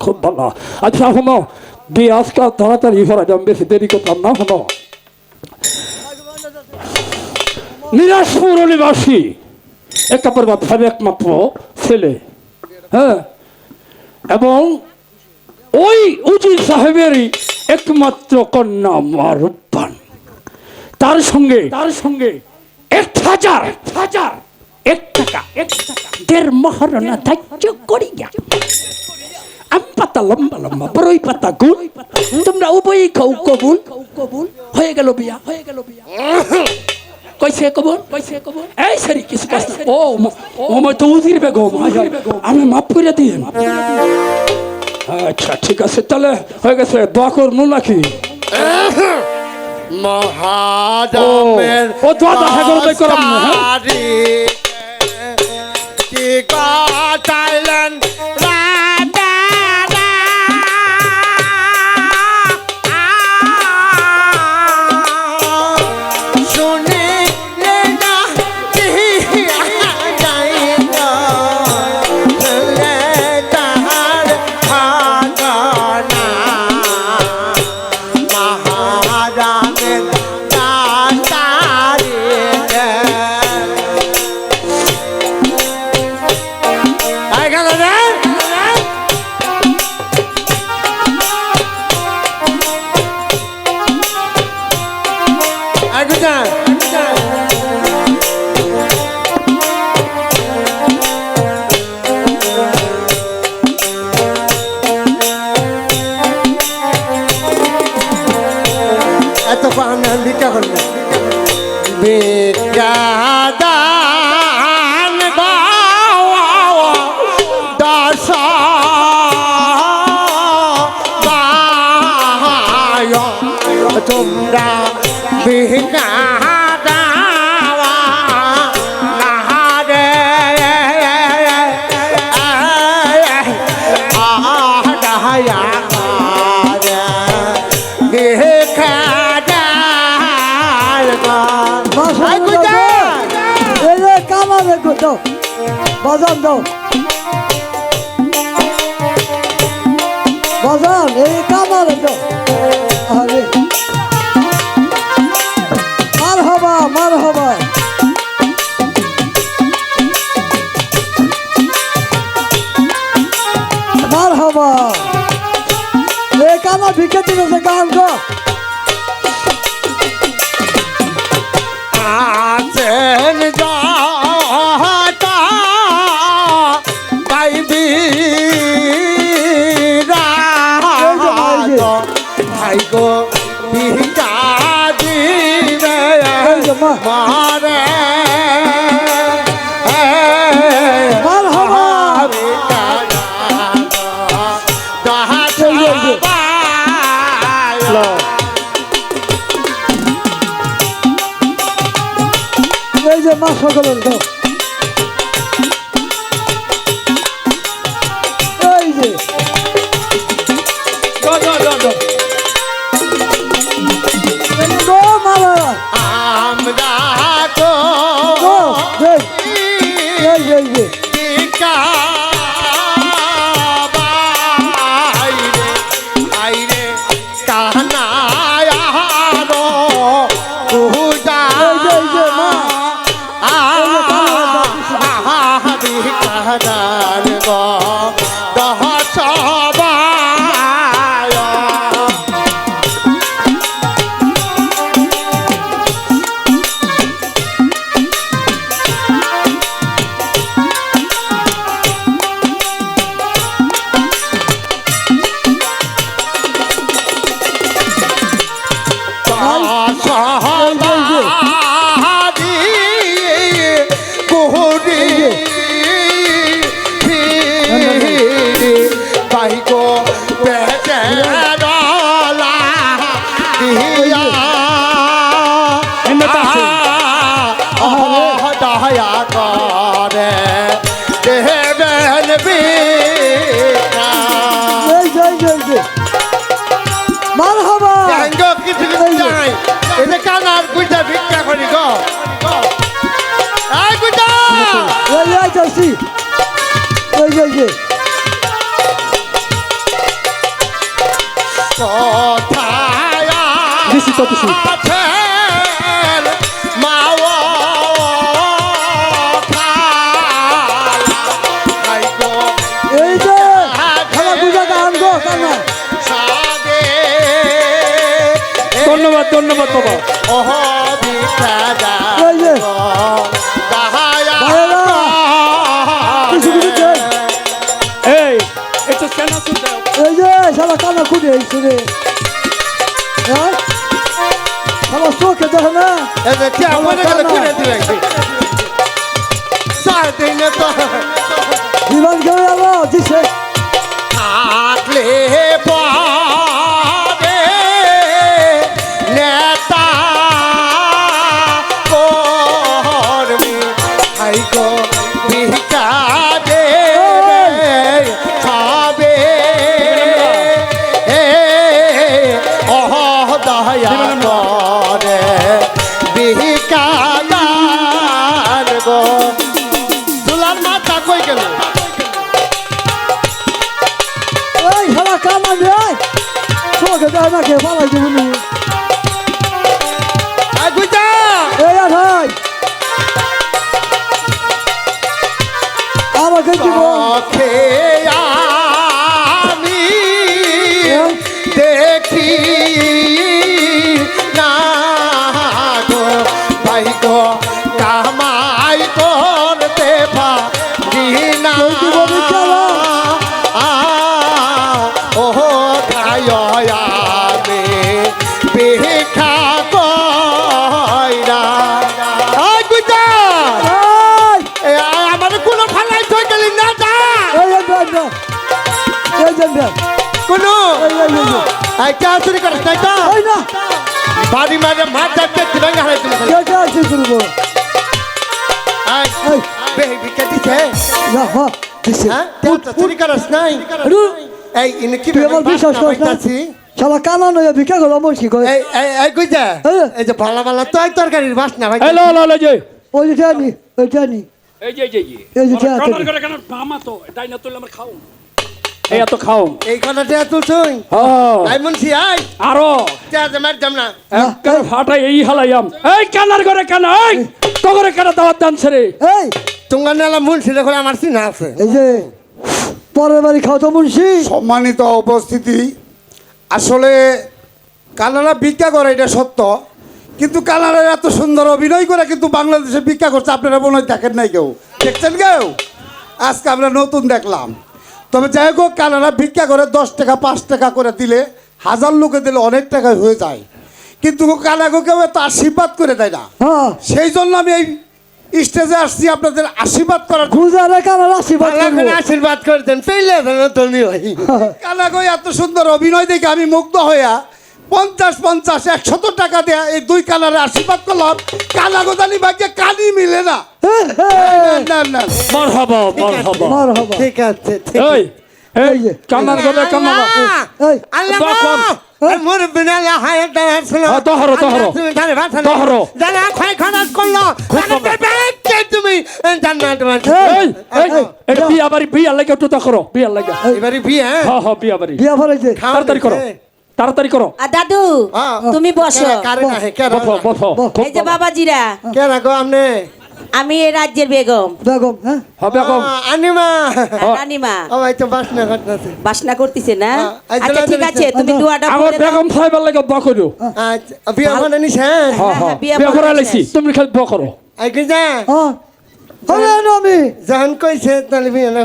খুব ভালো। আচ্ছা শোনো, বিয়ে আজকাল তাড়াতাড়ি করা যাবে, বেশি দেরি করতাম না। শোনো, নিরাজপুর নিবাসী একটা পরিবার ভাবে একমাত্র ছেলে, হ্যাঁ, এবং ওই উজির সাহেবেরই একমাত্র কন্যা মারুব্বান। তার সঙ্গে 1,000 টাকা দের মহারণা ধার্য করিয়া আম পাতা লম্বা লম্বা, বড়ই পাতা গুল, তোমরা উভয়ই খাও কবুল। হয়ে গেল বিয়া। কইছে কবুল। এই সারি কিছু কথা। ও মই তো উজির বেগম, আমি মাফ করে দিন। আচ্ছা ঠিক আছে, তাহলে হয়ে গেছে। দোয়া করবো নাকি? মহাজামের ও দোয়া দেখা করবে করম না, হ্যাঁ? কি কাটাইলেন বিজ্ঞাদান দশ তোমরা বিজ্ঞা বাজান দাও, বাজান এই কামাল দাও। আরে মার হবা মার হবা। এই কানা ভিক্ষা দিতেছে, গান গো। আছেন ভাই গো ভিক্ষা দিবে মারে এই যে মা সকলের দাও। এই যে আমরা কোথায় দিছি তো দিছি। আছেন মা ও খালা ভাই গো এই যে খালা পূজা গান গো কানা সাদে ধন্যবাদ ধন্যবাদ বাবা। ওহ বিকাদা এই যে দাহায়া ভাইরা কিছু কিছু দেন। এই একটু কেনা শুনতে এই যে শালা কানা খুঁজে এইছে রে হ্যাঁ শালা চোখে দেখে না এই যে কে আমাদের গেলে করে দিবে সাদিন তো জীবন কেউ এলো দিছে থাকলে পরে নেতা কর্মী হাই গো বিকাদে খাবে অহ দয়া করে বিকাদার গো দুলার মাথা কই গেল এই শালা কানা রে চোখে দেখে না কে পালাই দেবো নি আগুজা এই ভাই আমাকে দিব চোখে আমি দেখি না গো ভাই গো কামাই করতে পারি না ও খায় আমি ভিক্ষা কইরা আগুজা এই আমার কোনো ফালাই থই গেলি না যা এই যে এই যে কোনো এই এই কে চুরি করিস নাই তো এই না বাড়ি মারে মাছ দেখতে ভেঙে হারাই দিল কে আছে করবো এই বেবি কে দিছে না হ্যাঁ দিছে হ্যাঁ তে চুরি করিস নাই এই ইনি কি তুই আমার বিশ্বাস করিস না আছি শালা কানা নয় ভিক্ষা করো বলছি কই এই এই এই কইজা হ্যাঁ। এই যে ভালো ভালো তোই তরকারির বাস না ভাই হ্যালো হ্যালো যে ওই যে জানি ওই জানি এই যে এই যে চেয়ার কানার থেকে। করে কেন মামা তো এটাই না তুললে আমার খাও এই এত খাও এই কথাটা তুলছুই হ্যাঁ আই মুন্সি আই আরো যা যে মার যাম না একবার ফাটাই এই হালাইয়াম এই কানার করে কেন এই তো করে কেন দাওয়াত দানছে রে এই তোমার নালা মুন্সি দেখো আমার চিনা আছে এই যে পরের বাড়ি খাও তো মুন্সি সম্মানিত উপস্থিতি আসলে কানাডা ভিক্ষা করে এটা সত্য কিন্তু কানাডার এত সুন্দর অভিনয় করে কিন্তু বাংলাদেশে ভিক্ষা করছে আপনারা মনে হয় দেখেন নাই কেউ দেখছেন কেউ আজকে আমরা নতুন দেখলাম তবে যাই হোক কানাডা ভিক্ষা করে 10 টাকা 5 টাকা করে দিলে 1000 লোকে দিলে অনেক টাকা হয়ে যায় কিন্তু কানাডা কেউ এত আশীর্বাদ করে দেয় না হ্যাঁ সেই জন্য আমি এই স্টেজে আসছি আপনাদের আশীর্বাদ করার গুজারে কানা আশীর্বাদ আল্লাহ করবো আশীর্বাদ করে দেন পেলে দেন তুমি ভাই কানাগো এত সুন্দর অভিনয় দেখে আমি মুগ্ধ হইয়া 50-50-100 টাকা দেয়া এই দুই কানারে আশীর্বাদ করলাম কানাগো জানি ভাগ্যে কানই মিলে না না না মারহাবা মারহাবা মার হবা ঠিক আছে ঠিক এই এই এই যে। কানার করে কানার এই আল্লাহ তখন মোর বিনালা হায় দাঁড়া ছিল হ্যাঁ, তহরো, তহরো। তুমি ধারে ভাষা তহরো। দাঁড়া ক্ষয় খরচ করলো তুমি জান্নাত এই এই এটা বিয়া লাগে একটু তো করো বিয়া লাগে এবারে বিয়ে হ্যাঁ হ্যাঁ বিয়া বাড়ি বিয়া ফলাইছে তাড়াতাড়ি করো তাড়াতাড়ি করো আর দাদু তুমি বসো কারে না হে কে বথো বথো এই যে বাবাজিরা কে রাখো আমনে আমি এই রাজ্যের বেগম বেগম হ্যাঁ হবে কম আনিমা রানীমা ও ভাই তো বাসনা ঘটনাছে বাসনা করতেছে না হ্যাঁ, এই আচ্ছা জন্য ঠিক আছে তুমি দুয়াটা আমার পড়ে দাও। বেগম সাহেবের লাগে দোয়া করো আচ্ছা বিয়ে মানে নিছেন হ্যাঁ হ্যাঁ বিয়া বিয়া পড়া করে লাইছি শেষ। তুমি খালি দোয়া করো আই কি যা হ্যাঁ হবে আমি জান কইছে তাহলে বিয়ে না